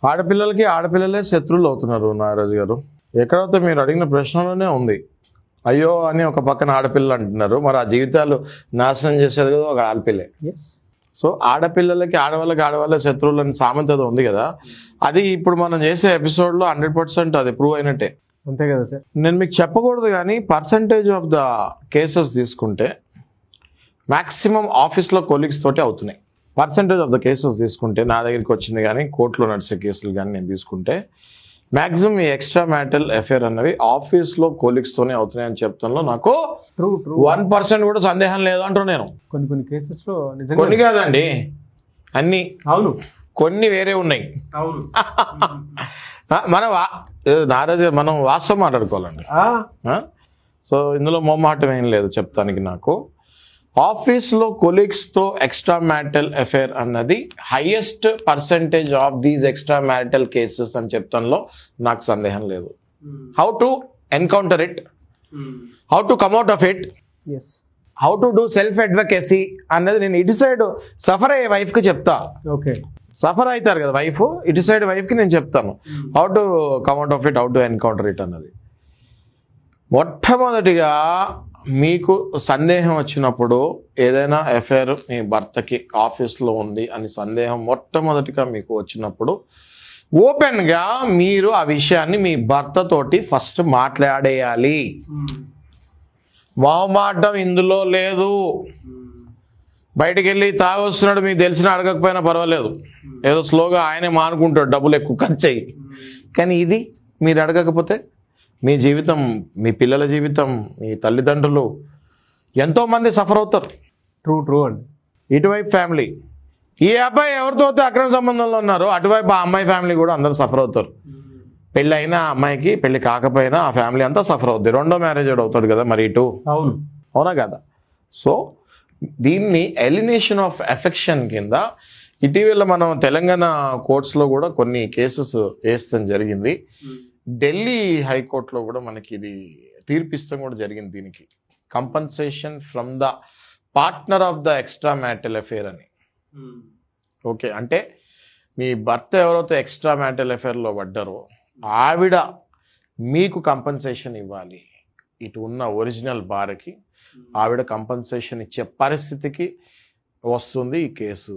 ఆడపిల్లలకి ఆడపిల్లలే శత్రువులు అవుతున్నారు నాగరాజు గారు. ఎక్కడైతే మీరు అడిగిన ప్రశ్నలోనే ఉంది. అయ్యో అని ఒక పక్కన ఆడపిల్లలు అంటున్నారు, మరి ఆ జీవితాలు నాశనం చేసేది కదా ఒక ఆడపిల్లే. సో ఆడపిల్లలకి ఆడవాళ్ళే శత్రువులు అని సామెత ఉంది కదా, అది ఇప్పుడు మనం చేసే ఎపిసోడ్లో 100% అది ప్రూవ్ అయినట్టే. అంతే కదా సార్. నేను మీకు చెప్పకూడదు కానీ పర్సంటేజ్ ఆఫ్ ద కేసెస్ తీసుకుంటే మ్యాక్సిమం ఆఫీస్లో కొలీగ్స్ తోటే అవుతున్నాయి. పర్సంటేజ్ ఆఫ్ ద కేసెస్ తీసుకుంటే నా దగ్గరికి వచ్చింది కానీ కోర్టులో నడిచే కేసులు కానీ నేను తీసుకుంటే మ్యాక్సిమం ఈ ఎక్స్ట్రా మ్యారిటల్ అఫేర్ అన్నవి ఆఫీస్లో కొలీగ్స్తోనే అవుతున్నాయి అని చెప్తాను. నాకు 1% కూడా సందేహం లేదు అంటున్నాను నేను. కొన్ని కేసెస్లో కొన్ని కాదండి, అన్ని. అవును, కొన్ని వేరే ఉన్నాయి. అవును. నారాజు మనం వాస్తవం మాట్లాడుకోవాలండి. సో ఇందులో మొహమాటం ఏం లేదు చెప్తానికి. నాకు ఆఫీస్లో కొలీగ్స్తో ఎక్స్ట్రా మ్యారిటల్ అఫేర్ అన్నది highest percentage of these extra marital cases అని చెప్తానులో నాకు సందేహం లేదు. How to encounter it, how to come out of it, how to do self advocacy అన్నది నేను ఇటు సైడ్ సఫర్ అయ్యే వైఫ్కి చెప్తా. ఓకే, సఫర్ అవుతారు కదా వైఫ్, ఇటు సైడ్ వైఫ్కి నేను చెప్తాను how to come out of it, how to encounter it అన్నది. మొట్టమొదటిగా మీకు సందేహం వచ్చినప్పుడు ఏదైనా అఫేర్ మీ భర్తకి ఆఫీస్లో ఉంది అని సందేహం మొట్టమొదటిగా మీకు వచ్చినప్పుడు ఓపెన్గా మీరు ఆ విషయాన్ని మీ భర్తతోటి ఫస్ట్ మాట్లాడేయాలి. మొహమాటం ఇందులో లేదు. బయటికి వెళ్ళి తాగొస్తున్నాడు మీకు తెలిసిన అడగకపోయినా పర్వాలేదు, ఏదో స్లోగా ఆయనే మానుకుంటాడు డబ్బులు ఎక్కువ ఖర్చు అయ్యి. కానీ ఇది మీరు అడగకపోతే మీ జీవితం, మీ పిల్లల జీవితం, మీ తల్లిదండ్రులు ఎంతోమంది సఫర్ అవుతారు. ట్రూ అండి. ఇటువైపు ఫ్యామిలీ, ఈ అబ్బాయి ఎవరితో అక్రమ సంబంధంలో ఉన్నారో అటువైపు ఆ అమ్మాయి ఫ్యామిలీ కూడా అందరూ సఫర్ అవుతారు. పెళ్ళి అయినా అమ్మాయికి, పెళ్ళి కాకపోయినా ఆ ఫ్యామిలీ అంతా సఫర్ అవుతుంది. రెండో మ్యారేజ్ అవుతాడు కదా మరి ఇటు. అవునా కదా? సో దీన్ని ఎలినేషన్ ఆఫ్ ఎఫెక్షన్ కింద ఇటీవల మనం తెలంగాణ కోర్ట్స్లో కూడా కొన్ని కేసెస్ వేస్తాం జరిగింది. ఢిల్లీ హైకోర్టులో కూడా మనకి ఇది తీర్పిస్తాం కూడా జరిగింది. దీనికి compensation from the partner of the extra marital affair అని. ఓకే, అంటే మీ భర్త ఎవరైతే ఎక్స్ట్రా మ్యారిటల్ అఫేర్లో పడ్డారో ఆవిడ మీకు కంపన్సేషన్ ఇవ్వాలి. ఇటు ఉన్న ఒరిజినల్ భార్యకి ఆవిడ కంపన్సేషన్ ఇచ్చే పరిస్థితికి వస్తుంది ఈ కేసు.